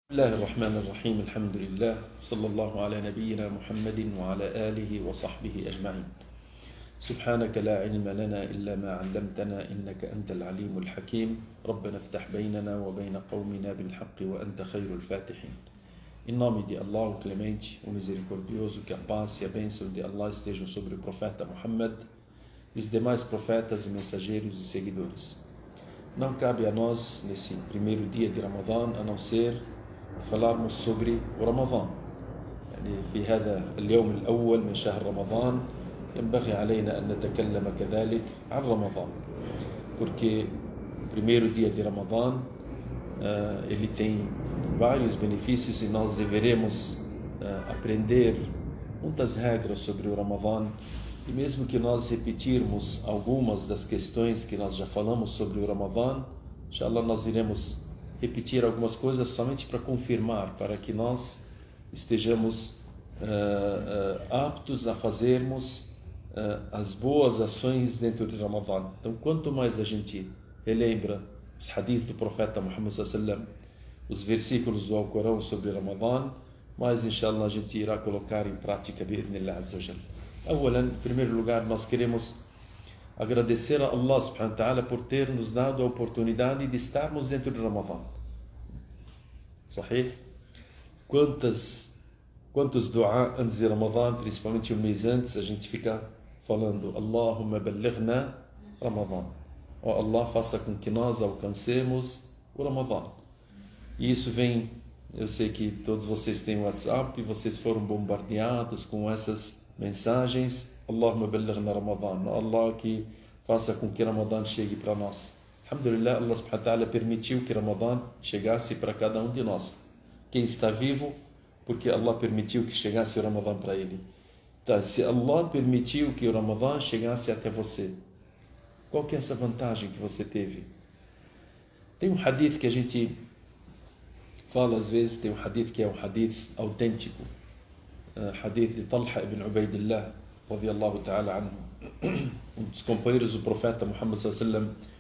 بسم الله الرحمن الرحيم الحمد لله صلى الله على نبينا محمد وعلى آله وصحبه أجمعين. سبحانك لا علم لنا إلا ما علمتنا إنك أنت العليم الحكيم. ربنا افتح بيننا وبين قومنا بالحق وأنت خير الفاتحين. Em nome de Allah, o clemente, o misericordioso, que a paz e a bênção de Allah estejam sobre o profeta Muhammad e os demais profetas e mensageiros e seguidores. Não cabe a nós, nesse primeiro dia de Ramadã, a não ser falarmos sobre o Ramadã. في هذا اليوم الأول من شهر رمضان ينبغي علينا أن نتكلم كذلك عن رمضان, porque o primeiro dia de Ramadã ele tem vários benefícios e nós deveremos aprender muitas regras sobre o Ramadã, e mesmo que nós repetirmos algumas das questões que nós já falamos sobre o Ramadã, inshallah nós iremos repetir algumas coisas somente para confirmar, para que nós estejamos aptos a fazermos as boas ações dentro de Ramadã. Então, quanto mais a gente relembra os hadiths do profeta Muhammad sallallahu alaihi wasallam, os versículos do Alcorão sobre Ramadã, mais inshallah a gente irá colocar em prática bi'idhnillah azza wa jalla. Em primeiro lugar, nós queremos agradecer a Allah subhanahu wa ta'ala por ter nos dado a oportunidade de estarmos dentro de Ramadã. Sahih? Quantos dua antes de Ramadã, principalmente um mês antes, a gente fica falando Allahumma ballighna Ramadã. Oh Allah, faça com que nós alcancemos o Ramadã. E isso vem, eu sei que todos vocês têm WhatsApp e vocês foram bombardeados com essas mensagens. Allahumma ballighna Ramadã. Allah, que faça com que Ramadã chegue para nós. Alhamdulillah, Allah subhanahu wa ta'ala permitiu que Ramadã chegasse para cada um de nós. Quem está vivo, porque Allah permitiu que chegasse o Ramadã para ele. Então, se Allah permitiu que o Ramadã chegasse até você, qual que é essa vantagem que você teve? Tem um hadith que a gente fala às vezes, tem um hadith que é um hadith autêntico. Hadith de Talha ibn Ubaidillah, radiyallahu ta'ala anhu, um dos companheiros do profeta Muhammad sallallahu alaihi wasallam.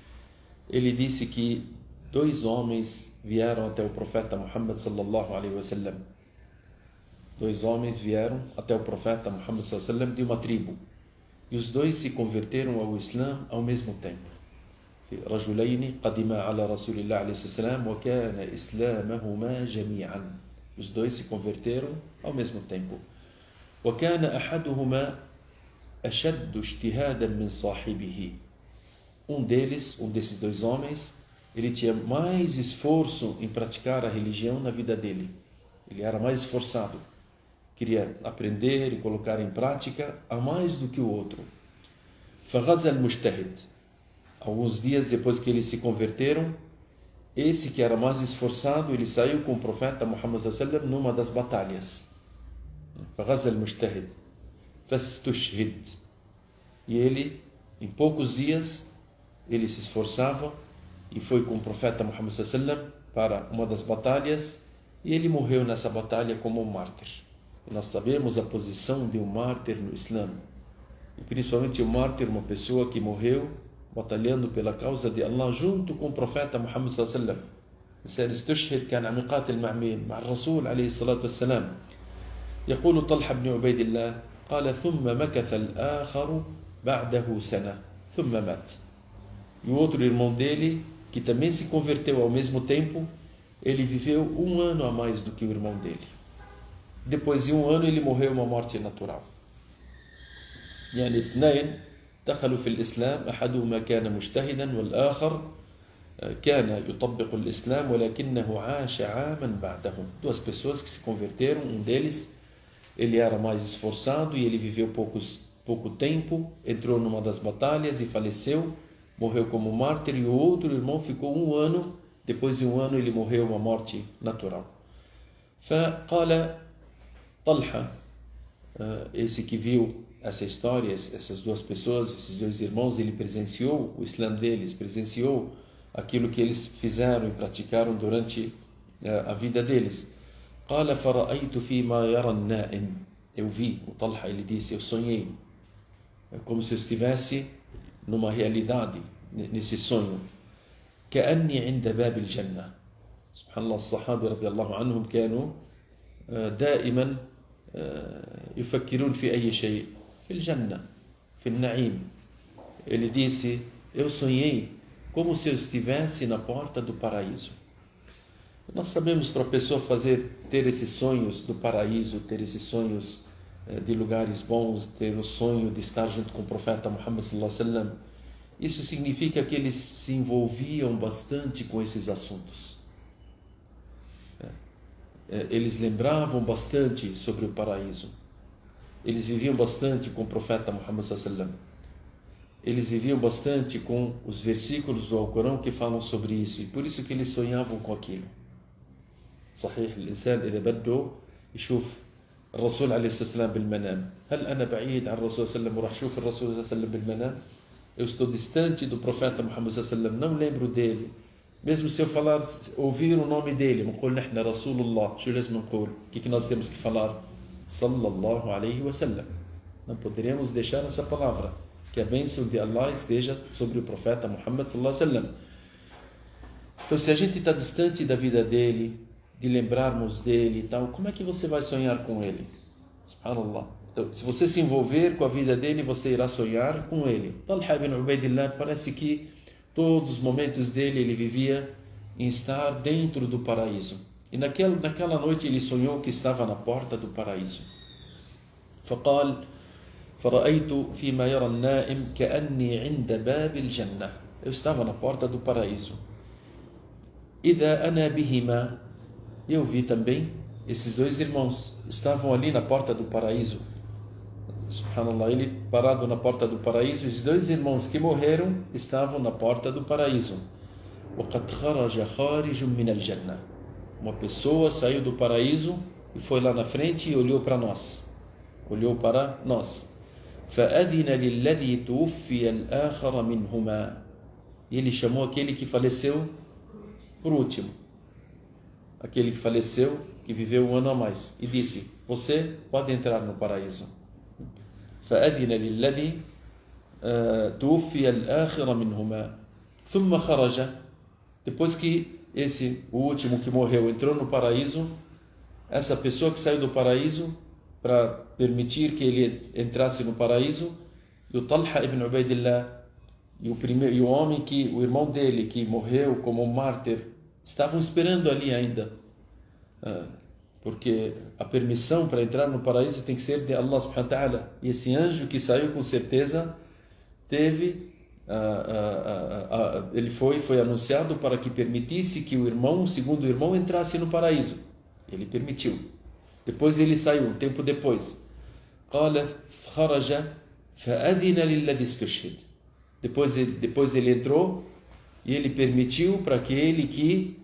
Ele disse que dois homens vieram até o profeta Muhammad sallallahu alaihi wasallam. Dois homens vieram até o profeta Muhammad sallallahu alaihi wasallam de uma tribo, e os dois se converteram ao Islã ao mesmo tempo. رجلين قدما على رسول الله عليه السلام وكان إسلامهما جميعا. Os dois se converteram ao mesmo tempo. وكان أحدهما أشد اجتهادا من صاحبه. Desses dois homens, ele tinha mais esforço em praticar a religião na vida dele. Ele era mais esforçado, queria aprender e colocar em prática a mais do que o outro. فغزا المجتهد. Alguns dias depois que eles se converteram, esse que era mais esforçado, ele saiu com o profeta Muhammad sallallahu alaihi wasallam numa das batalhas. فغزا المجتهد فاستشهد. E ele, em poucos dias, ele se esforçava e foi com o profeta Muhammad sallallahu alaihi wasallam para uma das batalhas, e ele morreu nessa batalha como um mártir. E nós sabemos a posição de um mártir no Islã, e principalmente um mártir, uma pessoa que morreu batalhando pela causa de Allah junto com o profeta Muhammad sallallahu alaihi wasallam. الإنسان استشهد كان عم يقاتل مع الرسول عليه الصلاة والسلام. يقول طلحة بن عبيد الله قال ثم مكث الآخر بعده سنة ثم مات. E o outro irmão dele, que também se converteu ao mesmo tempo, ele viveu 1 ano a mais do que o irmão dele. Depois de 1 ano ele morreu uma morte natural. يعني اثنين دخلوا في الإسلام أحدهما كان مجتهدا والآخر كان يطبق الإسلام ولكنه عاش عاما بعدهم. Duas pessoas que se converteram, um deles ele era mais esforçado e ele viveu pouco tempo, entrou numa das batalhas e faleceu, morreu como mártir, e o outro irmão ficou 1 ano, depois de 1 ano ele morreu uma morte natural. فقال طلحة, esse que viu essa história, essas duas pessoas, esses dois irmãos, ele presenciou o Islã deles, presenciou aquilo que eles fizeram e praticaram durante a vida deles. قال فرأيت فيما يرى النائم. Eu vi, o Talha, ele disse, eu sonhei, é como se eu estivesse numa realidade, nesse sonho. كأني عند باب الجنة. سبحان الله الصحابة رضي الله عنهم كانوا دائما يفكرون في أي شيء في الجنة في النعيم. Ele disse: eu sonhei como se eu estivesse na porta do paraíso. Nós sabemos, para a pessoa ter esses sonhos do paraíso, ter esses sonhos de lugares bons, ter o sonho de estar junto com o profeta Muhammad sallallahu alaihi wasallam, isso significa que eles se envolviam bastante com esses assuntos. Eles lembravam bastante sobre o paraíso. Eles viviam bastante com o profeta Muhammad sallallahu alaihi wasallam. Eles viviam bastante com os versículos do Alcorão que falam sobre isso, e por isso que eles sonhavam com aquilo. صحيح الإنسان إذا بده يشوف الرسول عليه الصلاة والسلام بالمنام، هل أنا بعيد عن الرسول صلى الله عليه وسلم وراح أشوف الرسول صلى الله عليه وسلم بالمنام؟ Eu estou distante do profeta Muhammad sallallahu alaihi wasallam, não lembro dele. Mesmo se eu falar, ouvir o nome dele, نقول نحن رسول الله، شو لازم نقول؟ que nós temos que falar? Sallallahu alaihi wasallam. Não poderíamos deixar essa palavra, que a bênção de Allah esteja sobre o profeta Muhammad sallallahu alaihi wasallam. Então, se a gente está distante da vida dele, de lembrarmos dele e tal, como é que você vai sonhar com ele? Subhanallah. Então, se você se envolver com a vida dele, você irá sonhar com ele. Talha ibn Ubaidillah, parece que todos os momentos dele ele vivia em estar dentro do paraíso. E naquela noite ele sonhou que estava na porta do paraíso. فقال فرأيت فيما يرى النائم كأني عند باب الجنة. Eu estava na porta do paraíso. إذا أنا بهما. Eu vi também esses dois irmãos estavam ali na porta do paraíso. Subhanallah, ele parado na porta do paraíso, os dois irmãos que morreram estavam na porta do paraíso. وقد خرج خارج من الجنة. Uma pessoa saiu do paraíso e foi lá na frente e olhou para nós. Olhou para nós. فأذن للذي توفي الآخر منهما. E ele chamou aquele que faleceu por último. Aquele que faleceu, que viveu um ano a mais, e disse: você pode entrar no paraíso. فأذن للذي توفي الآخر منهما ثم خرج. Depois que o último que morreu entrou no paraíso, essa pessoa que saiu do paraíso para permitir que ele entrasse no paraíso, e o Talha ibn Ubaidillah e o irmão dele que morreu como um mártir estavam esperando ali ainda, porque a permissão para entrar no paraíso tem que ser de Allah subhanahu wa ta'ala, e esse anjo que saiu com certeza teve ele foi anunciado para que permitisse que o segundo irmão entrasse no paraíso. Ele permitiu. Depois ele saiu, um tempo depois. قال خرج فأذن للذي استشهد. Depois ele entrou e ele permitiu para aquele que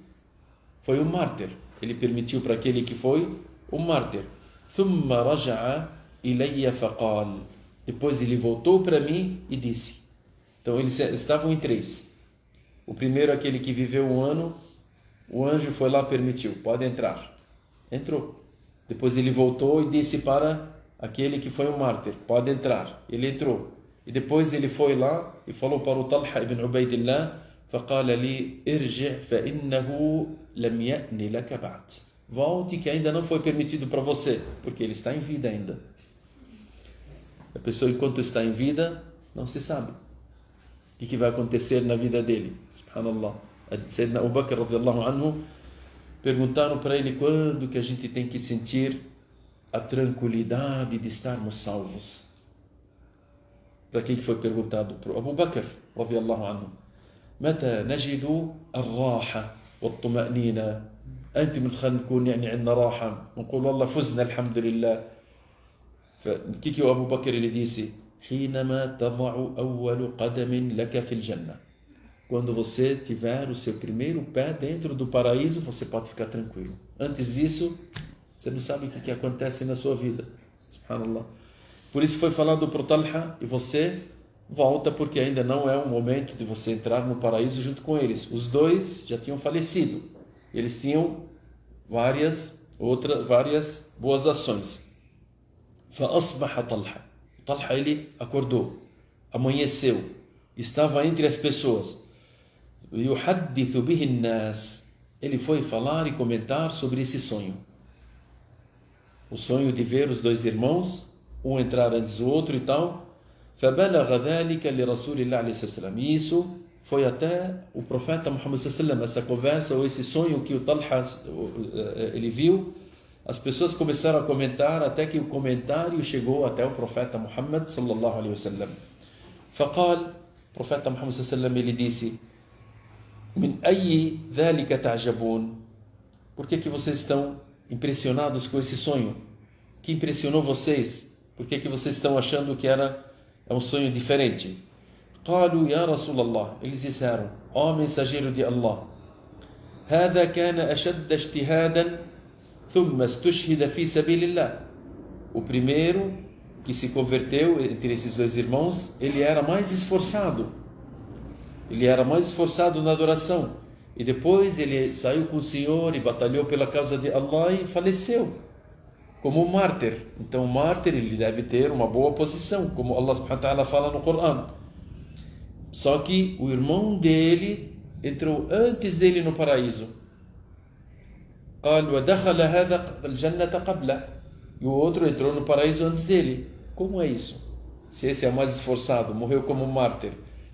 foi um mártir. Ele permitiu para aquele que foi um mártir. ثم رجع إلي فقال. Depois ele voltou para mim e disse. Então eles estavam em três. O primeiro, aquele que viveu um ano, o anjo foi lá e permitiu, pode entrar. Entrou. Depois ele voltou e disse para aquele que foi um mártir, pode entrar. Ele entrou. E depois ele foi lá e falou para o Talha ibn Ubaidillah, فقال لي ارجع فإنه لم يأن لك بعد. Volte, que ainda não foi permitido para você, porque ele está em vida ainda. A pessoa, enquanto está em vida, não se sabe o que vai acontecer na vida dele. Subhanallah. Sayyidina Abu Bakr radiyallahu anhu, perguntaram para ele quando que a gente tem que sentir a tranquilidade de estarmos salvos. Para quem foi perguntado? Para Abu Bakr radiyallahu anhu. متى نجد الراحة والطمأنينة؟ أنت متخيل نكون يعني عندنا راحة نقول والله فزنا الحمد لله. فكيكي أبو بكر اللي disse حينما تضع أول قدم لك في الجنة. Quando você tiver o seu primeiro pé dentro do paraíso, você pode ficar tranquilo. Antes disso, você não sabe o que acontece na sua vida. Subhanallah. Por isso foi falado para o Talha, e você volta, porque ainda não é o momento de você entrar no paraíso junto com eles. Os dois já tinham falecido. Eles tinham várias boas ações. فأصبح طلحة. Talha, ele acordou, amanheceu, estava entre as pessoas. يحدث به الناس. ele foi falar e comentar sobre esse sonho. O sonho de ver os dois irmãos, um entrar antes do outro e tal. فَبَلَغَ ذَلِكَ لِرَسُولِ اللَّهِ عَلَيْهِ السَّلَامِ. E isso foi até o profeta Muhammad sallallahu alaihi wasallam, essa conversa ou esse sonho que o Talha ele viu. As pessoas começaram a comentar até que o comentário chegou até o profeta Muhammad sallallahu alaihi wasallam. فقال, o profeta Muhammad sallallahu alaihi wasallam, ele disse: من أي ذلك تعجبون? Por que vocês estão impressionados com esse sonho? Que impressionou vocês? Por que vocês estão achando que é um sonho diferente? قالوا يا رسول الله. Eles disseram: ó mensageiro de Allah, هذا كان أشد اجتهادا ثم استشهد في سبيل الله. O primeiro que se converteu entre esses dois irmãos, ele era mais esforçado. Ele era mais esforçado na adoração. E depois ele saiu com o Senhor e batalhou pela causa de Allah e faleceu como um mártir. Então o mártir, ele deve ter uma boa posição, como Allah subhanahu wa ta'ala fala no Corão. Só que o irmão dele entrou antes dele no paraíso. قال ودخل هذا الجنة قبله. E o outro entrou no paraíso antes dele. Como é isso? Se esse é o mais esforçado, morreu como um mártir,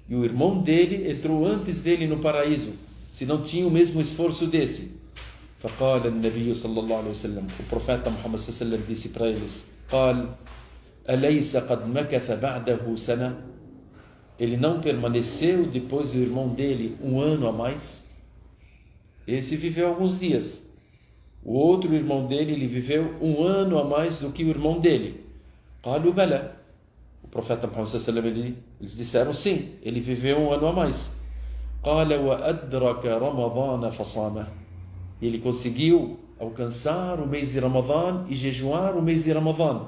e o irmão dele entrou antes dele no paraíso, se não tinha o mesmo esforço desse. فقال النبي صلى الله عليه وسلم, o profeta Muhammad صلى الله عليه وسلم disse para eles: قال أليس قد مكث بعده سنة? Ele não permaneceu depois do irmão dele um ano a mais? Esse viveu alguns dias. O outro irmão dele, ele viveu um ano a mais do que o irmão dele. قالوا بلى. O profeta Muhammad صلى الله عليه وسلم, eles disseram sim, ele viveu um ano a mais. قال وأدرك رمضان فصامه. Ele conseguiu alcançar o mês de Ramadã e jejuar o mês de Ramadã.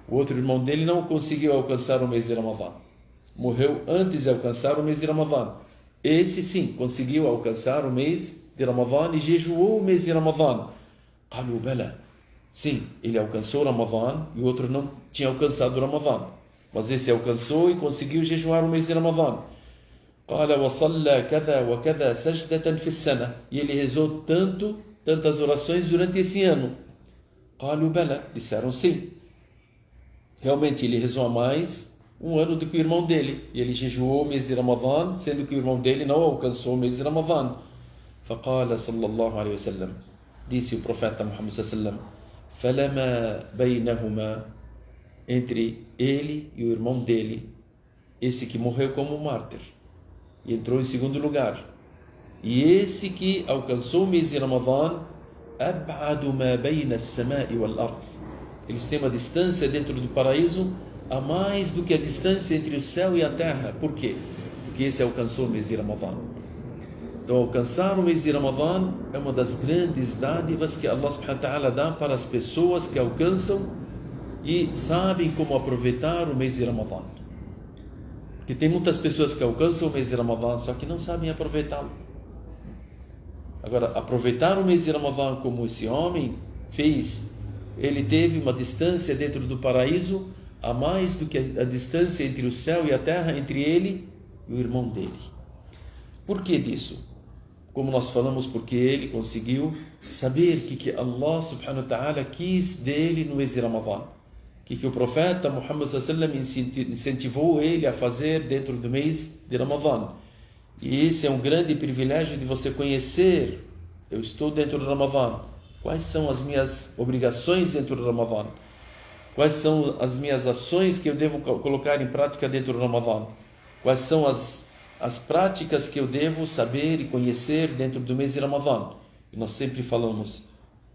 O outro irmão dele não conseguiu alcançar o mês de Ramadã. Morreu antes de alcançar o mês de Ramadã. Esse sim, conseguiu alcançar o mês de Ramadã e jejuou o mês de Ramadã. قالوا بلى. Sim, ele alcançou Ramadã e o outro não tinha alcançado Ramadã. Mas esse alcançou e conseguiu jejuar o mês de Ramadã. قال وصلى كذا وكذا سجدة في السنة. E ele rezou tantas orações durante esse ano. قالوا بلى. Disseram sim. Realmente ele rezou a mais um ano do que o irmão dele. E ele jejuou o mês de Ramadã, sendo que o irmão dele não alcançou o mês de Ramadã. فقال صلى الله عليه وسلم. Disse o profeta Muhammad صلى الله عليه وسلم: فلما بينهما, entre ele e o irmão dele, esse que morreu como mártir e entrou em segundo lugar, e esse que alcançou o mês de Ramadã, أبعد ما بين السماء والأرض. Eles têm uma distância dentro do paraíso a mais do que a distância entre o céu e a terra. Por quê? Porque esse alcançou o mês de Ramadã. Então, alcançar o mês de Ramadã é uma das grandes dádivas que Allah subhanahu wa ta'ala dá para as pessoas que alcançam e sabem como aproveitar o mês de Ramadã. Porque tem muitas pessoas que alcançam o mês de Ramadã, só que não sabem aproveitá-lo. Agora, aproveitar o mês de Ramadã como esse homem fez, ele teve uma distância dentro do paraíso a mais do que a distância entre o céu e a terra, entre ele e o irmão dele. Por que disso? Como nós falamos, porque ele conseguiu saber o que Allah subhanahu wa ta'ala quis dele no mês de Ramadã. Que o profeta Muhammad sallallahu alaihi wasallam incentivou ele a fazer dentro do mês de Ramadã. E esse é um grande privilégio de você conhecer. Eu estou dentro do Ramadã. Quais são as minhas obrigações dentro do Ramadã? Quais são as minhas ações que eu devo colocar em prática dentro do Ramadã? Quais são as práticas que eu devo saber e conhecer dentro do mês de Ramadã? E nós sempre falamos,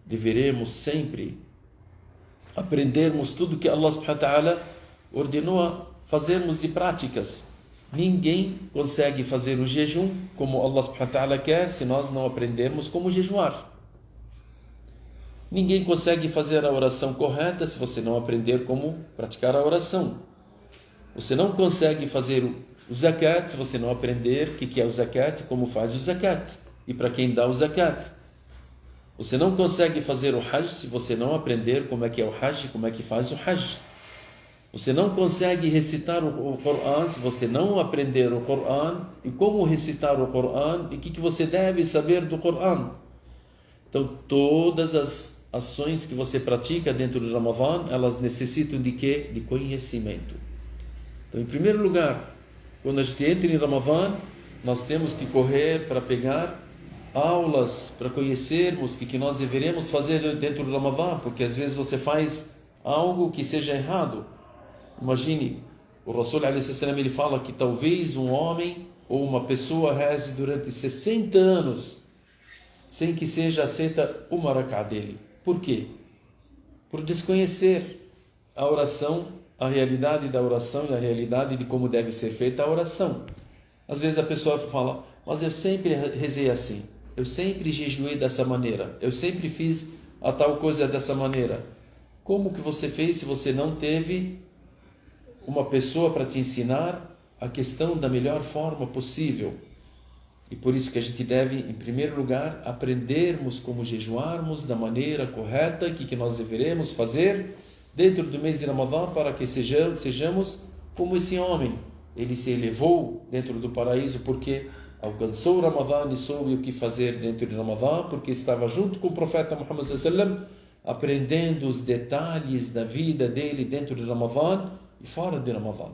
deveremos sempre aprendermos tudo que Allah subhanahu wa ta'ala ordenou a fazermos de práticas. Ninguém consegue fazer o jejum como Allah subhanahu wa ta'ala quer se nós não aprendermos como jejuar. Ninguém consegue fazer a oração correta se você não aprender como praticar a oração. Você não consegue fazer o zakat se você não aprender o que é o zakat, como faz o zakat e para quem dá o zakat. Você não consegue fazer o hajj se você não aprender como é que é o hajj, como é que faz o hajj. Você não consegue recitar o Coran se você não aprender o Coran e como recitar o Coran e o que você deve saber do Coran. Então, todas as ações que você pratica dentro do Ramadã, elas necessitam de quê? De conhecimento. Então, em primeiro lugar, quando a gente entra em Ramadã, nós temos que correr para pegar aulas, para conhecermos o que nós deveremos fazer dentro do Ramadã, porque às vezes você faz algo que seja errado. Imagine, o Rasul ﷺ, ele fala que talvez um homem ou uma pessoa reze durante 60 anos sem que seja aceita uma rak'ah dele. Por quê? Por desconhecer a oração, a realidade da oração e a realidade de como deve ser feita a oração. Às vezes a pessoa fala, mas eu sempre rezei assim, eu sempre jejuei dessa maneira, eu sempre fiz a tal coisa dessa maneira. Como que você fez se você não teve uma pessoa para te ensinar a questão da melhor forma possível? E por isso que a gente deve, em primeiro lugar, aprendermos como jejuarmos da maneira correta, o que nós deveremos fazer dentro do mês de Ramadã para que sejamos como esse homem. Ele se elevou dentro do paraíso porque alcançou o Ramadã e soube o que fazer dentro de Ramadã, porque estava junto com o profeta Muhammad sallallahu aprendendo os detalhes da vida dele dentro de Ramadã e fora de Ramadã.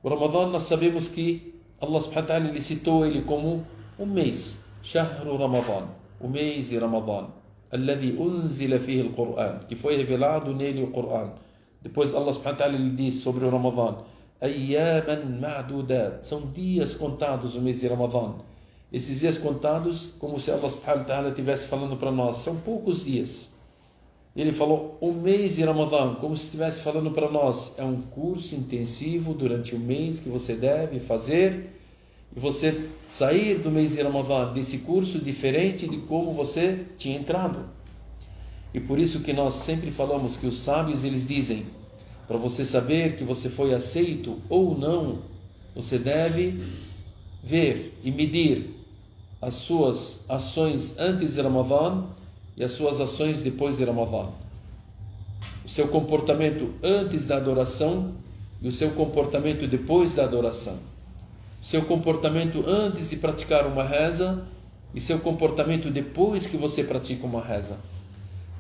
O Ramadã, nós sabemos que Allah subhanahu wa ta'ala ele citou ele como um mês, Shahru Ramadã, o mês de Ramadã, الذي أنزل فيه القرآن, que foi revelado nele o Coran. Depois Allah subhanahu wa ta'ala ele diz sobre o Ramadã, أياما معدودات, são dias contados o mês de Ramadã. Esses dias contados, como se Allah subhanahu wa ta'ala estivesse falando para nós, são poucos dias. Ele falou o mês de Ramadã, como se estivesse falando para nós, é um curso intensivo durante o mês que você deve fazer, e você sair do mês de Ramadã desse curso diferente de como você tinha entrado. E por isso que nós sempre falamos que os sábios eles dizem, para você saber que você foi aceito ou não, você deve ver e medir as suas ações antes de Ramadã e as suas ações depois de Ramadã. O seu comportamento antes da adoração e o seu comportamento depois da adoração. O seu comportamento antes de praticar uma reza e seu comportamento depois que você pratica uma reza.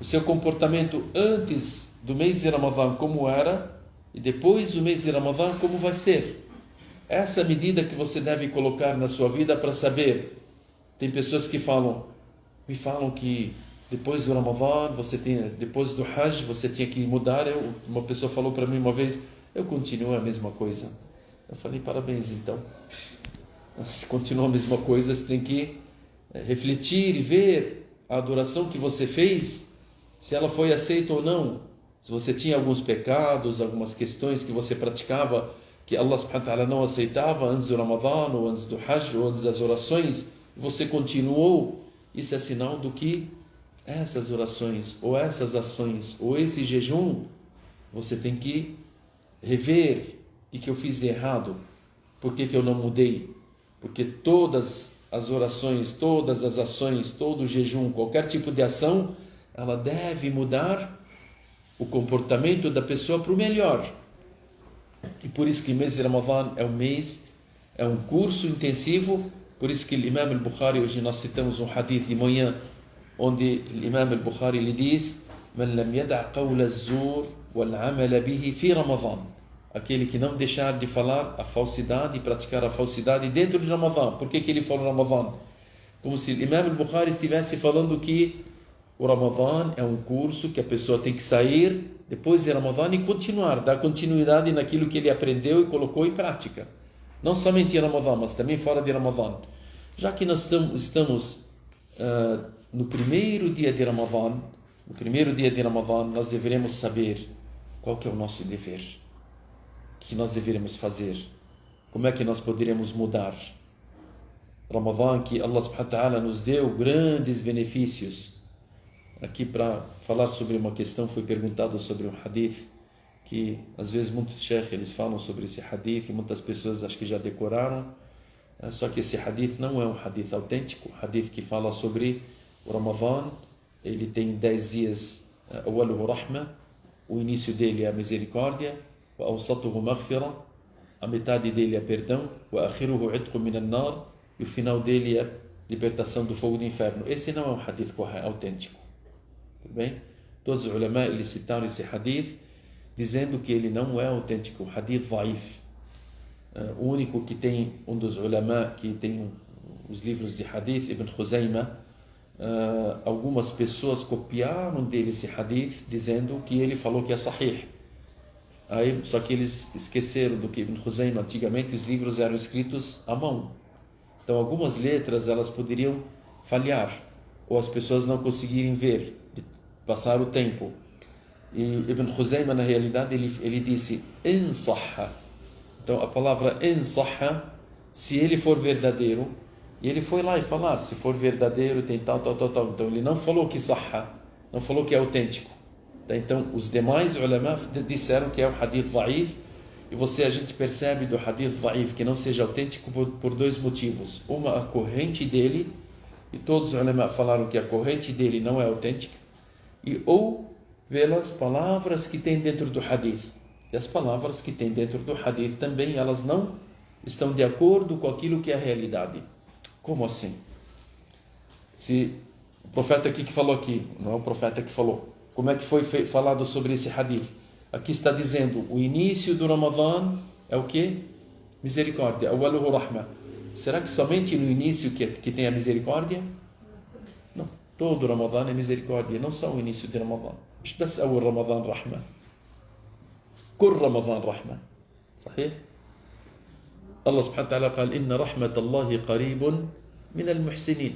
O seu comportamento antes do mês de Ramadã como era e depois do mês de Ramadã como vai ser. Essa medida que você deve colocar na sua vida para saber. Tem pessoas que me falam que depois do Ramadã, depois do Hajj, você tinha que mudar. Uma pessoa falou para mim uma vez, eu continuo a mesma coisa. Eu falei, parabéns então. Se continua a mesma coisa, você tem que refletir e ver a adoração que você fez, se ela foi aceita ou não. Se você tinha alguns pecados, algumas questões que você praticava, que Allah subhanahu wa ta'ala não aceitava antes do Ramadã, ou antes do Hajj, ou antes das orações, você continuou, isso é sinal do que essas orações, ou essas ações, ou esse jejum, você tem que rever o que eu fiz de errado, por que eu não mudei, porque todas as orações, todas as ações, todo o jejum, qualquer tipo de ação, ela deve mudar o comportamento da pessoa para o melhor. E por isso que o mês de Ramadã é um curso intensivo. Por isso que o Imam al-Bukhari, hoje nós citamos um hadith de manhã, onde o Imam al-Bukhari lhe diz: "Man lam yada' qawla az-zur wal 'amala bihi fi Ramadã", aquele que não deixar de falar a falsidade e praticar a falsidade dentro de Ramadã. Por que ele falou Ramadã? Como se o Imam al-Bukhari estivesse falando que o Ramadã é um curso que a pessoa tem que sair depois de Ramadã e continuar, dar continuidade naquilo que ele aprendeu e colocou em prática. Não somente em Ramadã, mas também fora de Ramadã. Já que nós estamos no primeiro dia de Ramadã, nós deveremos saber qual que é o nosso dever, o que nós deveremos fazer, como é que nós poderemos mudar. Ramadã, que Allah subhanahu wa ta'ala nos deu grandes benefícios. Aqui para falar sobre uma questão, foi perguntado sobre um hadith, que às vezes muitos sheikhs eles falam sobre esse hadith e muitas pessoas acho que já decoraram, só que esse hadith não é um hadith autêntico. O hadith que fala sobre o Ramadã, ele tem 10 dias, o início dele é a misericórdia, وأوسطه مغفرة, a metade dele é perdão, وآخره عتق من النار, e o final dele é libertação do fogo do inferno. Esse não é um hadith autêntico. Tudo bem? Todos os ulama eles citaram esse hadith dizendo que ele não é autêntico, hadith dhaif. O único que tem, um dos ulama que tem os livros de hadith, Ibn Khuzaymah, algumas pessoas copiaram dele esse hadith dizendo que ele falou que é sahih. Aí, só que eles esqueceram do que Ibn Khuzaymah, antigamente os livros eram escritos à mão. Então algumas letras elas poderiam falhar, ou as pessoas não conseguirem ver, passar o tempo. E Ibn Khuzaymah, na realidade, ele disse insahha. Então a palavra insahha, se ele for verdadeiro, e ele foi lá e falar, se for verdadeiro tem tal. Então ele não falou que sahha, não falou que é autêntico. Então os demais ulama disseram que é o hadith dhaif, e a gente percebe do hadith dhaif que não seja autêntico por dois motivos. Uma, a corrente dele, e todos os ulama falaram que a corrente dele não é autêntica, ou pelas palavras que tem dentro do hadith. E as palavras que tem dentro do hadith também, elas não estão de acordo com aquilo que é a realidade. Como assim? Se o profeta aqui que falou aqui, não é o profeta que falou, como é que foi falado sobre esse hadith? Aqui está dizendo, o início do Ramadã é o quê? Misericórdia. Awaluhu rahma. Será que somente no início que tem a misericórdia? Não. Todo Ramadã é misericórdia, não só o início de Ramadã. مش بس أول رمضان رحمة. كل رمضان رحمة. صحيح؟ الله سبحانه وتعالى قال إن رحمة الله قريب من المحسنين.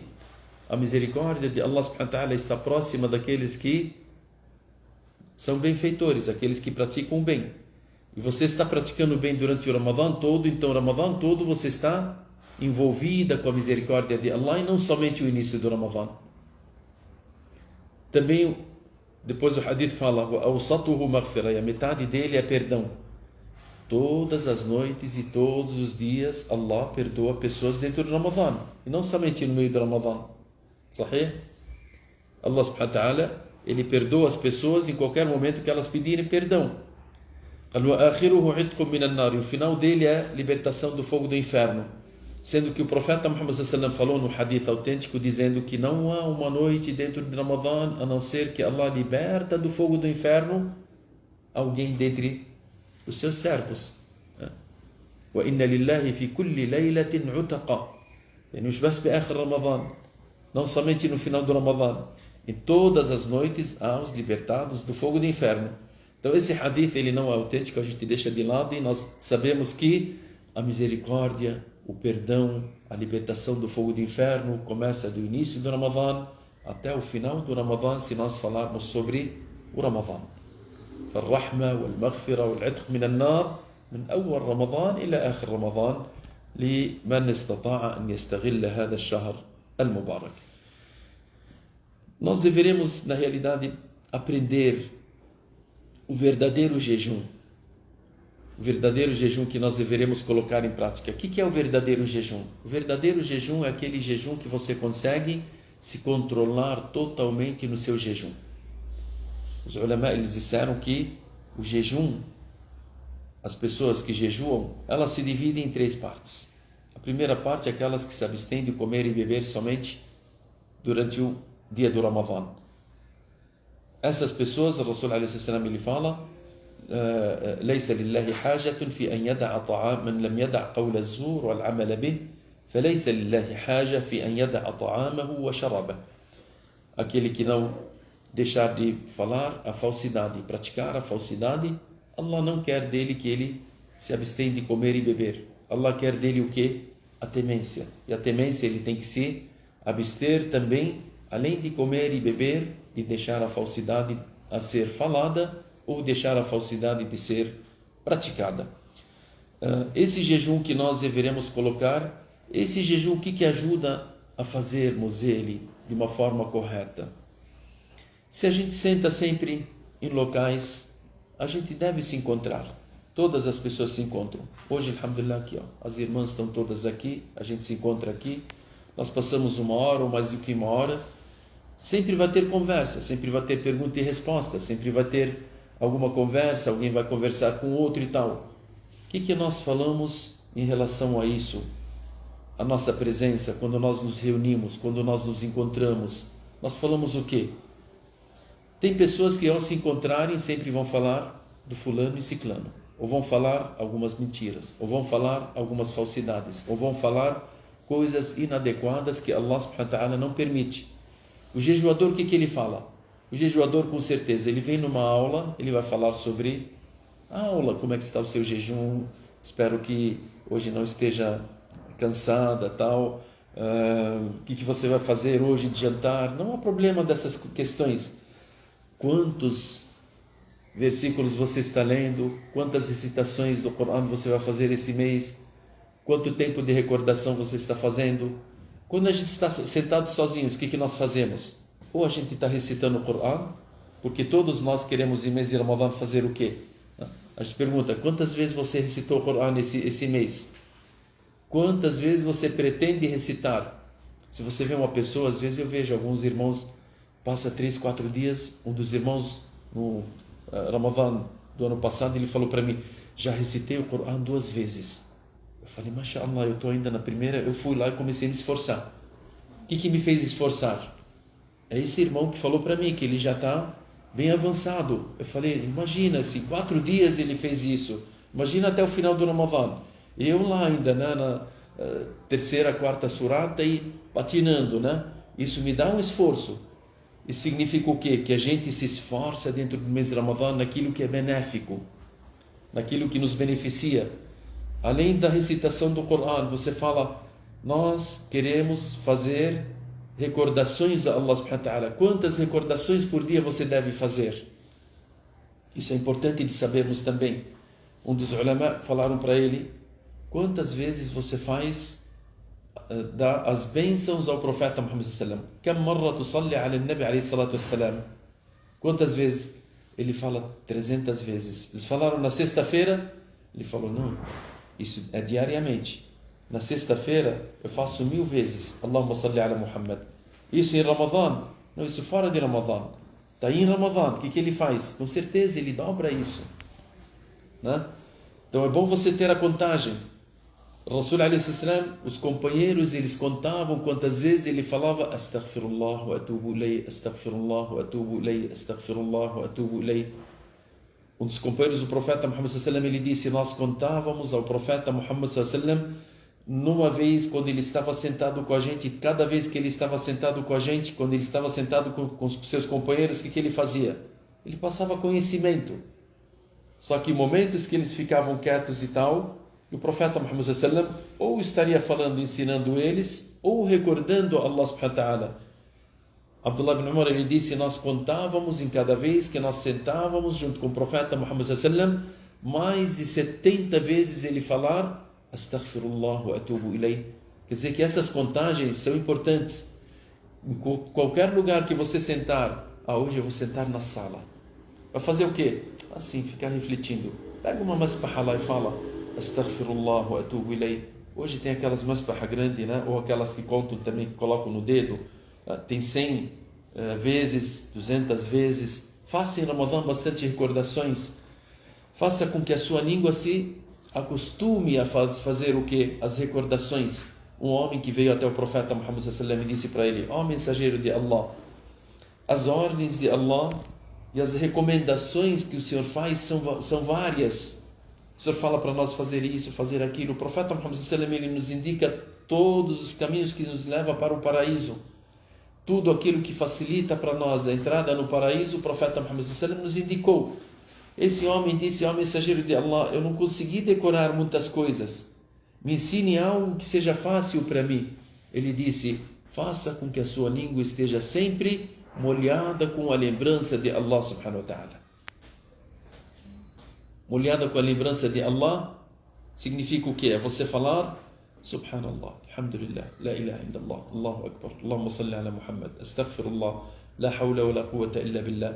A misericórdia de Allah subhanahu wa ta'ala está próxima daqueles que são benfeitores, aqueles que praticam o bem. E você está praticando o bem durante o Ramadã todo, então o Ramadã todo você está envolvida com a misericórdia de Allah, e não somente o início do Ramadã. Também, depois o hadith fala, awsatuhu maghfira, e a metade dele é perdão. Todas as noites e todos os dias Allah perdoa pessoas dentro do Ramadã, e não somente no meio do Ramadã. Sahih? Allah subhanahu wa ta'ala, ele perdoa as pessoas em qualquer momento que elas pedirem perdão. E o final dele é libertação do fogo do inferno. Sendo que o profeta Muhammad sallallahu falou no hadith autêntico, dizendo que não há uma noite dentro de Ramadã a não ser que Allah liberta do fogo do inferno alguém dentre os seus servos. وَإِنَّ لِلَّهِ فِي كُلِّ لَيْلَةٍ عُتَقًا. مش بس بآخر رمضان, não somente no final do Ramadã. Em todas as noites há os libertados do fogo do inferno. Então esse hadith ele não é autêntico, a gente deixa de lado, e nós sabemos que a misericórdia, o perdão, a libertação do fogo do inferno começa do início do Ramadã até o final do Ramadã, se nós falarmos sobre o Ramadã. فالرحمة والمغفرة والعتق من النار من أول رمضان إلى آخر رمضان لمن استطاع أن يستغل هذا الشهر المبارك. Nós deveremos, na realidade, aprender o verdadeiro jejum. O verdadeiro jejum que nós deveremos colocar em prática. O que é o verdadeiro jejum? O verdadeiro jejum é aquele jejum que você consegue se controlar totalmente no seu jejum. Os ulama, eles disseram que o jejum, as pessoas que jejuam, elas se dividem em três partes. A primeira parte é aquelas que se abstêm de comer e beber somente durante o dia do Ramadã. Essas pessoas, o Rasul ﷺ ele fala, ليس لله حاجة في أن يدع طعام من لم يدع قول الزور والعمل به فليس لله حاجة في أن يدع طعامه وشربه. Aquele que não deixar de falar a falsidade, praticar a falsidade, Allah não quer dele que ele se abstenha de comer e beber. Allah quer dele o quê? A temência. E a temência ele tem que se abster também, além de comer e beber, de deixar a falsidade a ser falada ou deixar a falsidade de ser praticada. Esse jejum que nós deveremos colocar, esse jejum, o que ajuda a fazermos ele de uma forma correta? Se a gente senta sempre em locais, a gente deve se encontrar. Todas as pessoas se encontram. Hoje, alhamdulillah, aqui, as irmãs estão todas aqui, a gente se encontra aqui, nós passamos 1 hora ou mais do que 1 hora, sempre vai ter conversa, sempre vai ter pergunta e resposta, sempre vai ter alguma conversa, alguém vai conversar com outro e tal. O que nós falamos em relação a isso? A nossa presença, quando nós nos reunimos, quando nós nos encontramos, nós falamos o quê? Tem pessoas que ao se encontrarem sempre vão falar do fulano e ciclano, ou vão falar algumas mentiras, ou vão falar algumas falsidades, ou vão falar coisas inadequadas que Allah subhanahu wa ta'ala não permite. O jejuador, o que ele fala? O jejuador, com certeza, ele vem numa aula, ele vai falar sobre a aula, como é que está o seu jejum, espero que hoje não esteja cansada, tal, o que você vai fazer hoje de jantar, não há problema dessas questões. Quantos versículos você está lendo, quantas recitações do Corão você vai fazer esse mês, quanto tempo de recordação você está fazendo. Quando a gente está sentado sozinhos, o que nós fazemos? Ou a gente está recitando o Corão, porque todos nós queremos em mês de Ramadã fazer o quê? A gente pergunta, quantas vezes você recitou o Corão esse mês? Quantas vezes você pretende recitar? Se você vê uma pessoa, às vezes eu vejo alguns irmãos, passa 3, 4 dias, um dos irmãos no Ramadã do ano passado, ele falou para mim, já recitei o Corão 2 vezes. Eu falei, mashallah, eu estou ainda na primeira, eu fui lá e comecei a me esforçar. O que me fez esforçar? É esse irmão que falou para mim, que ele já está bem avançado. Eu falei, imagina, se 4 dias ele fez isso, imagina até o final do Ramadã. Eu lá ainda, né, na terceira, quarta surata e patinando, né? Isso me dá um esforço. Isso significa o quê? Que a gente se esforça dentro do mês de Ramadã naquilo que é benéfico, naquilo que nos beneficia. Além da recitação do Corão, você fala, nós queremos fazer recordações a Allah subhanahu wa ta'ala. Quantas recordações por dia você deve fazer? Isso é importante de sabermos também. Um dos ulama falaram para ele, quantas vezes você dá as bênçãos ao profeta Muhammad sallallahu alaihi wasallam? Kam marra tusalli ala an-nabi alayhi salatu wassalam? Quantas vezes? Ele fala 300 vezes. Eles falaram na sexta-feira, ele falou, não, isso é diariamente. Na sexta-feira eu faço 1000 vezes Allahumma salli ala Muhammad. Isso em Ramadã? Não, isso fora de Ramadã. Está em Ramadã, o que ele faz? Com certeza ele dobra isso, né? Então é bom você ter a contagem. Rasul alayhi salam, os companheiros, eles contavam quantas vezes ele falava astaghfirullah wa atubu ilay, astaghfirullah wa atubu ilay, astaghfirullah wa atubu ilay. Um dos companheiros do profeta Muhammad sallallahu alaihi wasallam, ele disse, nós contávamos ao profeta Muhammad sallallahu alaihi wasallam numa vez quando ele estava sentado com a gente, cada vez que ele estava sentado com a gente, quando ele estava sentado com os seus companheiros, o que ele fazia? Ele passava conhecimento. Só que em momentos que eles ficavam quietos e tal, o profeta Muhammad sallallahu alaihi wasallam ou estaria falando, ensinando eles, ou recordando Allah subhanahu wa ta'ala. Abdullah ibn Umar, ele disse, nós contávamos em cada vez que nós sentávamos junto com o profeta Muhammad sallallahu alaihi wasallam, mais de 70 vezes ele falar astaghfirullah wa atubu ilay. Quer dizer que essas contagens são importantes. Em qualquer lugar que você sentar, hoje eu vou sentar na sala. Vai fazer o quê? Assim, ficar refletindo. Pega uma masbaha lá e fala astaghfirullah wa atubu ilay. Hoje tem aquelas masbaha grandes, né? Ou aquelas que contam também, que colocam no dedo. Tem 100 vezes, 200 vezes. Faça em Ramadã bastante recordações. Faça com que a sua língua se acostume a fazer o que? As recordações. Um homem que veio até o profeta Muhammad sallallahu alaihi wasallam e disse para ele, ó mensageiro de Allah, as ordens de Allah e as recomendações que o Senhor faz são várias. O Senhor fala para nós fazer isso, fazer aquilo. O profeta Muhammad sallallahu alaihi wasallam, ele nos indica todos os caminhos que nos levam para o paraíso. Tudo aquilo que facilita para nós a entrada no paraíso, o profeta Muhammad sallallahu alaihi wasallam nos indicou. Esse homem disse, ó mensageiro de Allah, eu não consegui decorar muitas coisas. Me ensine algo que seja fácil para mim. Ele disse, faça com que a sua língua esteja sempre molhada com a lembrança de Allah subhanahu wa ta'ala. Molhada com a lembrança de Allah significa o quê? É você falar Subhanallah, Alhamdulillah, La ilaha illallah, Allahu Akbar, Allahumma salli ala Muhammad, Astaghfirullah, La hawla wa la quwwata illa billah.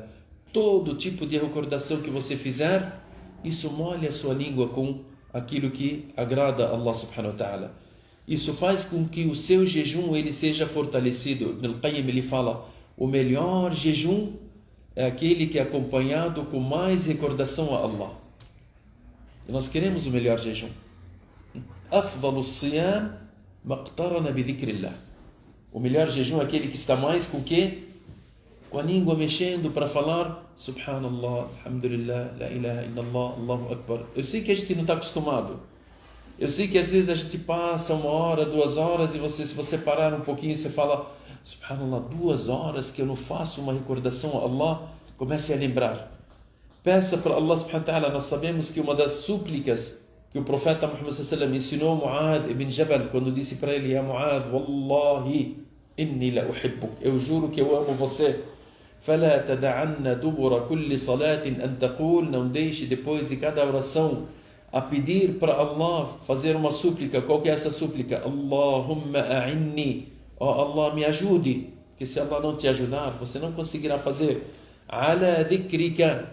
Todo tipo de recordação que você fizer, isso molha a sua língua com aquilo que agrada a Allah subhanahu wa ta'ala. Isso faz com que o seu jejum ele seja fortalecido. Ibn al-Qayyim ele fala, o melhor jejum é aquele que é acompanhado com mais recordação a Allah. E nós queremos o melhor jejum. Afdalu siyam maqtarana bi dhikrillah. O melhor jejum é aquele que está mais com o quê? Com a língua mexendo para falar Subhanallah, Alhamdulillah, La ilaha illallah, Allahu Akbar. Eu sei que a gente não está acostumado. Eu sei que às vezes a gente passa 1 hora, 2 horas e se você parar um pouquinho, você fala Subhanallah, 2 horas que eu não faço uma recordação a Allah, comece a lembrar. Peça para Allah subhanahu wa ta'ala. Nós sabemos que uma das súplicas que o profeta Muhammad sallallahu alaihi wasallam ensinou Mu'adh ibn Jabal, quando disse para ele, Ya Mu'adh, Wallahi, inni la uhibbuk, eu juro que eu amo você. فَلَا تَدَعَنَّ دُبُرَ كُلِّ صَلَاةٍ أَن تَقُولْ, não deixe depois de cada oração a pedir para Allah, fazer uma súplica. Qual que é essa súplica? Allahumma a'inni, ó Allah, me ajude, porque se Allah não te ajudar, você não conseguirá fazer. Ala dhikrika,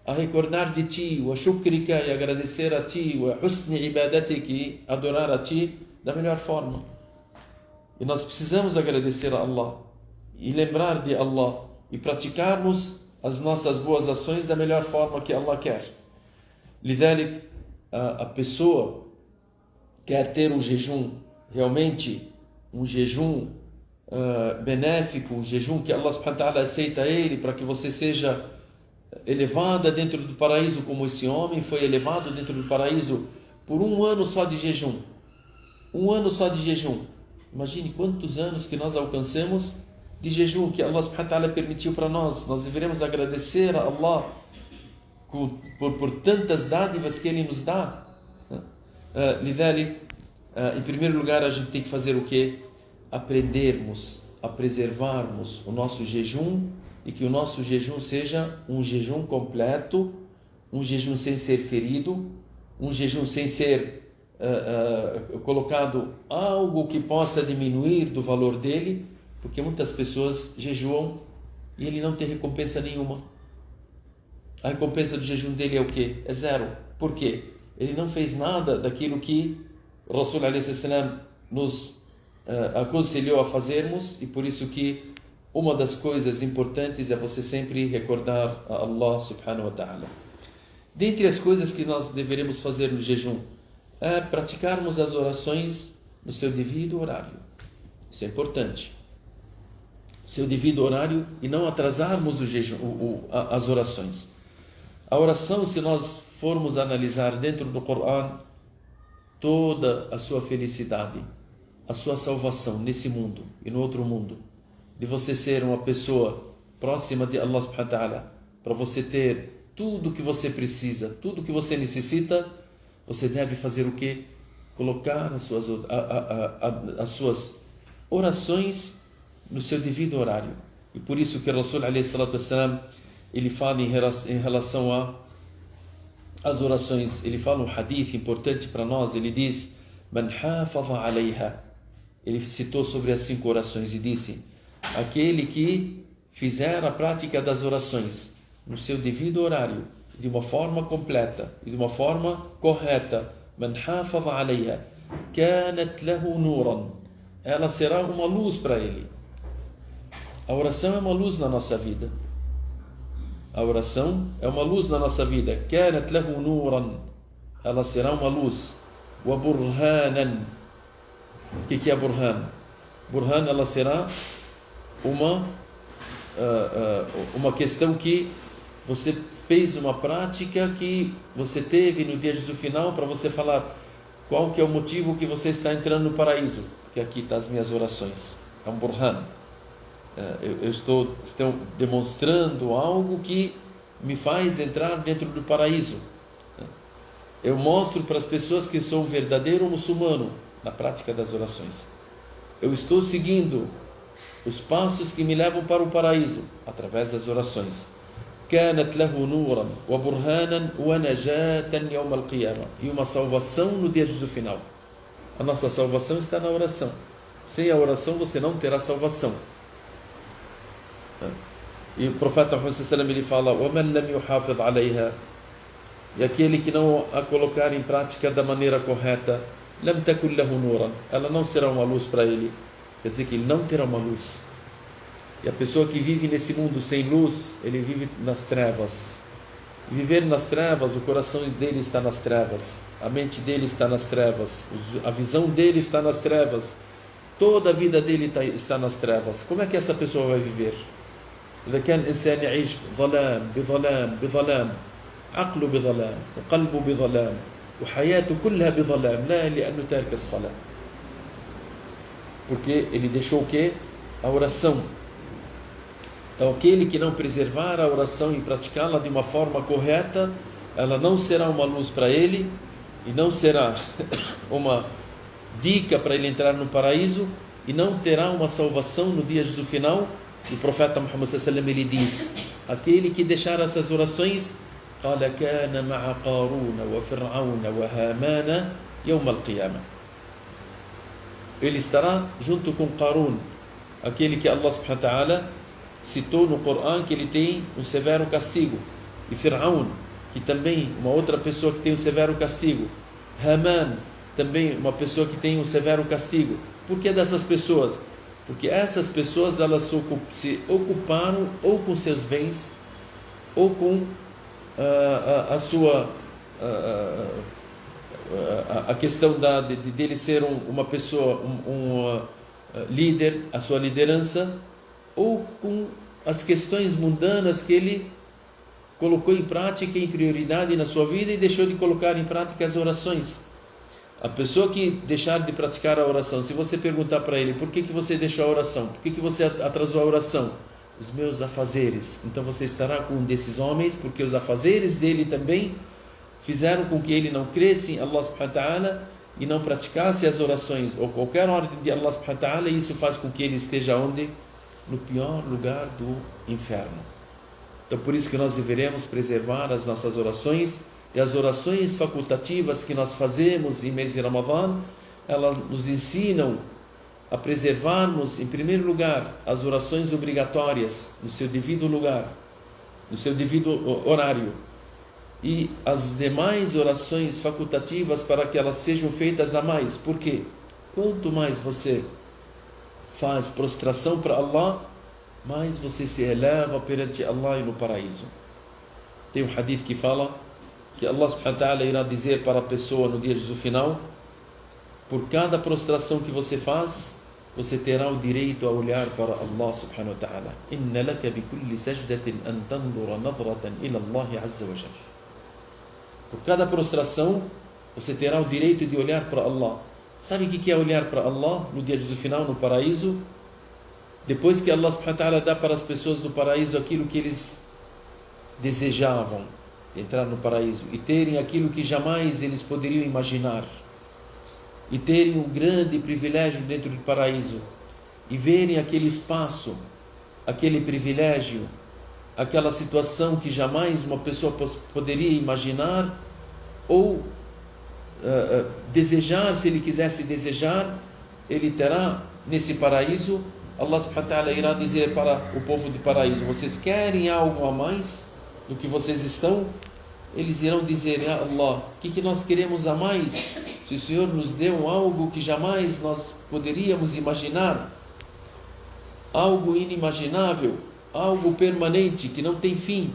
a recordar de ti, wa shukrika, e agradecer a ti, wa husni ibadatik, adorar a ti da melhor forma. E nós precisamos agradecer a Allah e lembrar de Allah e praticarmos as nossas boas ações da melhor forma que Allah quer. Lidhalik, a pessoa quer ter um jejum realmente, um jejum benéfico, um jejum que Allah subhanahu wa ta'ala aceita ele, para que você seja elevada dentro do paraíso, como esse homem foi elevado dentro do paraíso por 1 ano só de jejum. 1 ano só de jejum. Imagine quantos anos que nós alcancemos de jejum que Allah subhanahu wa ta'ala permitiu para nós. Nós deveremos agradecer a Allah por tantas dádivas que Ele nos dá. Lidhalik, em primeiro lugar, a gente tem que fazer o quê? Aprendermos a preservarmos o nosso jejum, e que o nosso jejum seja um jejum completo, um jejum sem ser ferido, um jejum sem ser colocado algo que possa diminuir do valor dele, porque muitas pessoas jejuam e ele não tem recompensa nenhuma. A recompensa do jejum dele é o quê? É 0. Por quê? Ele não fez nada daquilo que o Rasul ﷺ nos aconselhou a fazermos, e por isso que uma das coisas importantes é você sempre recordar a Allah subhanahu wa ta'ala. Dentre as coisas que nós deveremos fazer no jejum é praticarmos as orações no seu devido horário. Isso é importante. Seu devido horário, e não atrasarmos o jejum, as orações. A oração, se nós formos analisar dentro do Coran, toda a sua felicidade, a sua salvação nesse mundo e no outro mundo, de você ser uma pessoa próxima de Allah subhanahu wa ta'ala, para você ter tudo o que você precisa, tudo o que você necessita, você deve fazer o quê? Colocar as suas orações no seu devido horário. E por isso que o Rasul ﷺ, ele fala em relação às orações, ele fala um hadith importante para nós, ele diz, Man hafaza alayha, ele citou sobre as 5 orações e disse, aquele que fizer a prática das orações no seu devido horário, de uma forma completa e de uma forma correta, Man hafaza alayha, kanat lahu nuran, ela será uma luz para ele. A oração é uma luz na nossa vida. A oração é uma luz na nossa vida. كانت له نورا, ela será uma luz. وبرهانا, o que é burhan? Burhan, ela será uma questão que você fez uma prática que você teve no dia do final, para você falar qual que é o motivo que você está entrando no paraíso. Que aqui estão as minhas orações. É um burhan. Eu estou demonstrando algo que me faz entrar dentro do paraíso. Eu mostro para as pessoas que sou um verdadeiro muçulmano na prática das orações. Eu estou seguindo os passos que me levam para o paraíso através das orações. كانت له نورا وبرهانا ونجاة يوم القيامة, e uma salvação no dia do final. A nossa salvação está na oração. Sem a oração você não terá salvação. E o profeta Muhammad sallallahu alaihi wasallam, ele fala, وَمَنْ لَمْ يُحَافِظْ عَلَيْهَا, e aquele que não a colocar em prática da maneira correta, لَمْ تَكُنْ لَهُ نُورًا, ela não será uma luz para ele. Quer dizer que ele não terá uma luz. E a pessoa que vive nesse mundo sem luz, ele vive nas trevas. E viver nas trevas, o coração dele está nas trevas, a mente dele está nas trevas, a visão dele está nas trevas, toda a vida dele está nas trevas. Como é que essa pessoa vai viver? إذا كان الإنسان يعيش ظلام بظلام بظلام، عقله بظلام وقلبه بظلام وحياته كلها بظلام، لا لأنه تارك الصلاة. Porque ele deixou o quê? A oração. Então, aquele que não preservar a oração e praticá-la de uma forma correta, ela não será uma luz para ele e não será uma dica para ele entrar no paraíso e não terá uma salvação no dia do final. O profeta Muhammad sallallahu alaihi wasallam, ele diz: aquele que deixar essas orações, قال كان مع قارون وفرعون وهامان يوم القيامة. Ele estará junto com Qarun, aquele que Allah subhanahu wa ta'ala citou no Corão que ele tem um severo castigo, e Fir'aun, que também uma outra pessoa que tem um severo castigo, Haman, também uma pessoa que tem um severo castigo. Por que dessas pessoas? Porque essas pessoas elas se ocuparam ou com seus bens ou com a questão dele ser uma pessoa, um líder, a sua liderança, ou com as questões mundanas que ele colocou em prática, em prioridade na sua vida e deixou de colocar em prática as orações. A pessoa que deixar de praticar a oração, se você perguntar para ele, por que você deixou a oração? Por que você atrasou a oração? Os meus afazeres. Então você estará com um desses homens, porque os afazeres dele também fizeram com que ele não cresça em Allah subhanahu wa ta'ala e não praticasse as orações, ou qualquer ordem de Allah subhanahu wa ta'ala, e isso faz com que ele esteja onde? No pior lugar do inferno. Então por isso que nós deveremos preservar as nossas orações, e as orações facultativas que nós fazemos em mês de Ramadã, elas nos ensinam a preservarmos, em primeiro lugar, as orações obrigatórias no seu devido lugar, no seu devido horário, e as demais orações facultativas para que elas sejam feitas a mais. Por quê? Quanto mais você faz prostração para Allah, mais você se eleva perante Allah e no paraíso. Tem um hadith que fala que Allah subhanahu wa ta'ala irá dizer para a pessoa no dia do final: por cada prostração que você faz, você terá o direito a olhar para Allah subhanahu wa ta'ala. Inna laka bi kulli sajdatin an tandura nadratan ila Allah azza wa jalla. Por cada prostração, você terá o direito de olhar para Allah. Sabe o que é olhar para Allah no dia do final, no paraíso? Depois que Allah subhanahu wa ta'ala dá para as pessoas do paraíso aquilo que eles desejavam, entrar no paraíso e terem aquilo que jamais eles poderiam imaginar, e terem um grande privilégio dentro do paraíso, e verem aquele espaço, aquele privilégio, aquela situação que jamais uma pessoa poderia imaginar ou desejar. Se ele quisesse desejar, ele terá nesse paraíso. Allah subhanahu wa ta'ala irá dizer para o povo do paraíso: vocês querem algo a mais do que vocês estão? Eles irão dizer: ya Allah, o que nós queremos a mais? Se o Senhor nos deu algo que jamais nós poderíamos imaginar, algo inimaginável, algo permanente, que não tem fim.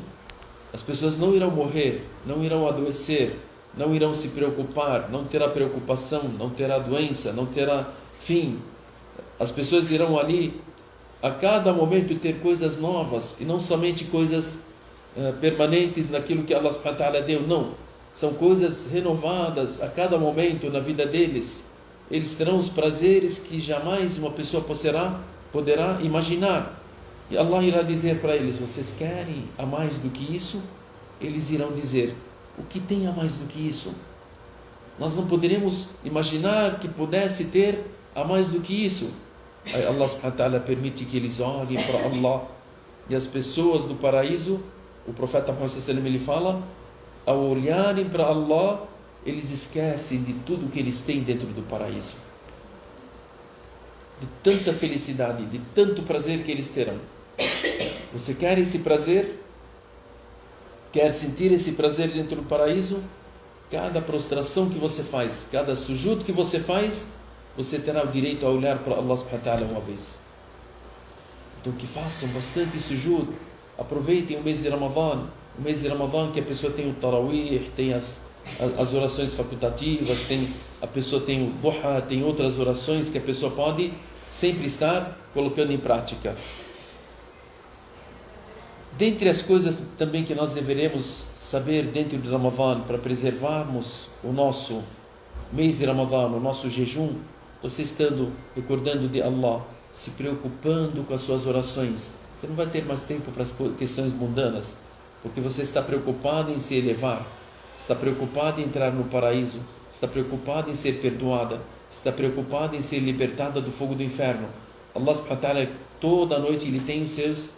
As pessoas não irão morrer, não irão adoecer, não irão se preocupar, não terá preocupação, não terá doença, não terá fim. As pessoas irão ali a cada momento ter coisas novas, e não somente coisas permanentes naquilo que Allah subhanahu wa ta'ala deu, não. São coisas renovadas a cada momento na vida deles. Eles terão os prazeres que jamais uma pessoa poderá imaginar. E Allah irá dizer para eles: vocês querem a mais do que isso? Eles irão dizer: o que tem a mais do que isso? Nós não poderíamos imaginar que pudesse ter a mais do que isso. Aí Allah subhanahu wa ta'ala permite que eles olhem para Allah. E as pessoas do paraíso, o profeta Muhammad sallallahu alaihi wasallam, ele fala, ao olharem para Allah, eles esquecem de tudo que eles têm dentro do paraíso, de tanta felicidade, de tanto prazer que eles terão. Você quer esse prazer? Quer sentir esse prazer dentro do paraíso? Cada prostração que você faz, cada sujud que você faz, você terá o direito a olhar para Allah subhanahu wa ta'ala uma vez. Então que façam bastante sujud, aproveitem o mês de Ramadã, que a pessoa tem o tarawih, tem as orações facultativas, a pessoa tem o duha, tem outras orações que a pessoa pode sempre estar colocando em prática. Dentre as coisas também que nós deveremos saber dentro de Ramadã, para preservarmos o nosso mês de Ramadã, o nosso jejum, você estando recordando de Allah, se preocupando com as suas orações, você não vai ter mais tempo para as questões mundanas, porque você está preocupado em se elevar, está preocupado em entrar no paraíso, está preocupado em ser perdoada, está preocupado em ser libertada do fogo do inferno. Allah subhanahu wa ta'ala, toda noite Ele tem os seus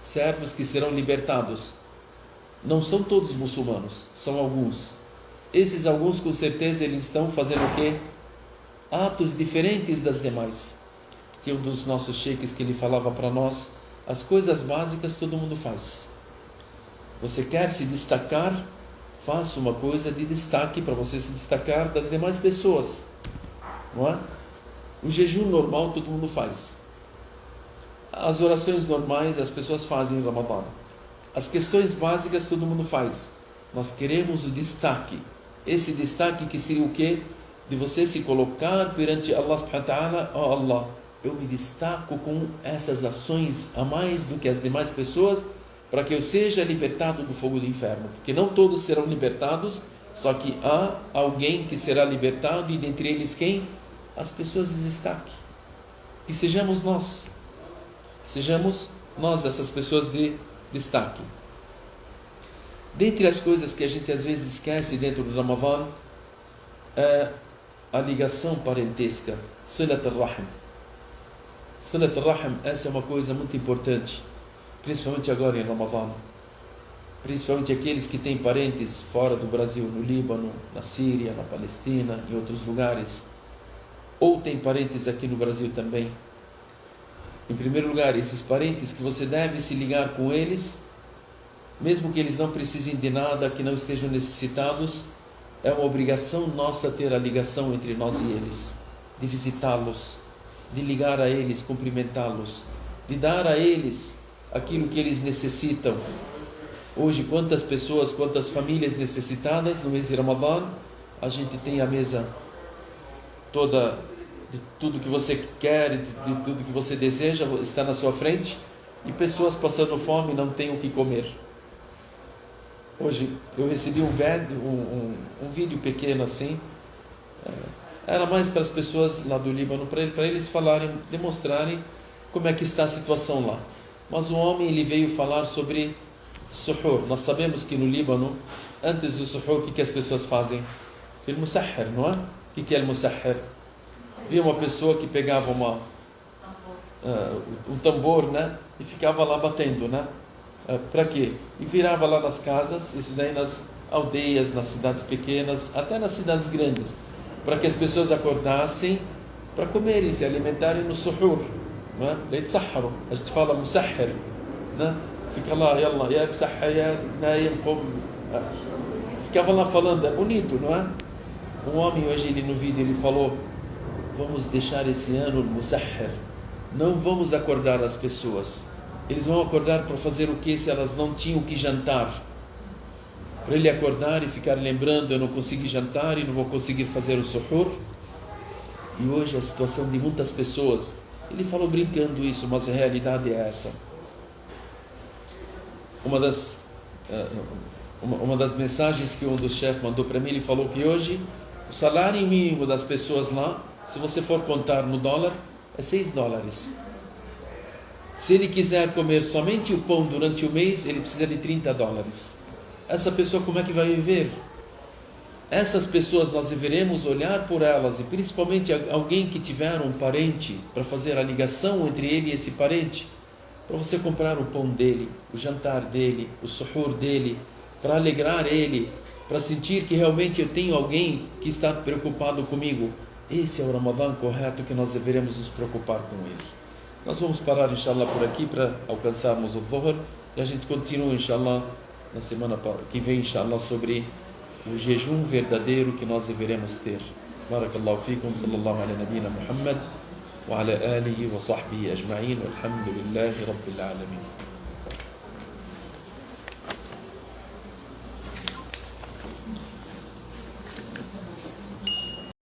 servos que serão libertados. Não são todos muçulmanos, são alguns. Esses alguns, com certeza, eles estão fazendo o quê? Atos diferentes das demais. Tinha um dos nossos sheikhs que ele falava para nós, as coisas básicas todo mundo faz. Você quer se destacar? Faça uma coisa de destaque para você se destacar das demais pessoas. Não é? O jejum normal todo mundo faz. As orações normais as pessoas fazem em Ramadã. As questões básicas todo mundo faz. Nós queremos o destaque. Esse destaque que seria o quê? De você se colocar perante Allah subhanahu wa ta'ala. Oh Allah, eu me destaco com essas ações a mais do que as demais pessoas, para que eu seja libertado do fogo do inferno. Porque não todos serão libertados, só que há alguém que será libertado, e dentre eles quem? As pessoas de destaque. Que sejamos nós. Sejamos nós essas pessoas de destaque. Dentre as coisas que a gente às vezes esquece dentro do Ramadã, é a ligação parentesca, Silat al-Rahim. Silat al-Rahim, essa é uma coisa muito importante, principalmente agora em Ramadã. Principalmente aqueles que têm parentes fora do Brasil, no Líbano, na Síria, na Palestina, em outros lugares, ou tem parentes aqui no Brasil também. Em primeiro lugar, esses parentes que você deve se ligar com eles, mesmo que eles não precisem de nada, que não estejam necessitados, é uma obrigação nossa ter a ligação entre nós e eles, de visitá-los, de ligar a eles, cumprimentá-los, de dar a eles aquilo que eles necessitam. Hoje, quantas pessoas, quantas famílias necessitadas no mês de Ramadã, a gente tem a mesa toda, de tudo que você quer, de tudo que você deseja, está na sua frente, e pessoas passando fome e não têm o que comer. Hoje eu recebi um vídeo pequeno assim, era mais para as pessoas lá do Líbano, para eles falarem, demonstrarem como é que está a situação lá. Mas o homem, ele veio falar sobre suhur. Nós sabemos que no Líbano, antes do suhur, o que as pessoas fazem? El musahhir, não é? O que é el musahhir? Havia uma pessoa que pegava um tambor, né? E ficava lá batendo, né? Para quê? E virava lá nas casas, isso daí nas aldeias, nas cidades pequenas, até nas cidades grandes, para que as pessoas acordassem para comerem, se alimentarem no suhur, não é? Daí tsahharu, a gente fala musahhir, né? Fica lá, yalla, ya musahhir, ya naim, ficava lá falando, é bonito, não é? Um homem hoje, no vídeo, ele falou, vamos deixar esse ano o musahhir, não vamos acordar as pessoas. Eles vão acordar para fazer o que se elas não tinham o que jantar? Para ele acordar e ficar lembrando, eu não consegui jantar e não vou conseguir fazer o suhur. E hoje a situação de muitas pessoas, ele falou brincando isso, mas a realidade é essa. Uma das mensagens que um dos chefes mandou para mim, ele falou que hoje o salário mínimo das pessoas lá, se você for contar no dólar, é $6. Se ele quiser comer somente o pão durante o mês, ele precisa de $30. Essa pessoa como é que vai viver? Essas pessoas nós deveremos olhar por elas, e principalmente alguém que tiver um parente, para fazer a ligação entre ele e esse parente, para você comprar o pão dele, o jantar dele, o suhur dele, para alegrar ele, para sentir que realmente eu tenho alguém que está preocupado comigo. Esse é o Ramadã correto que nós deveremos nos preocupar com ele. Nós vamos parar, inshallah, por aqui para alcançarmos o Dhuhr, e a gente continua, inshallah, na semana que vem, inshallah, sobre o jejum verdadeiro que nós deveremos ter. Barakallahu fikum, sallallahu ala nabina Muhammad. وعلى آله وصحبه أجمعين والحمد لله رب العالمين.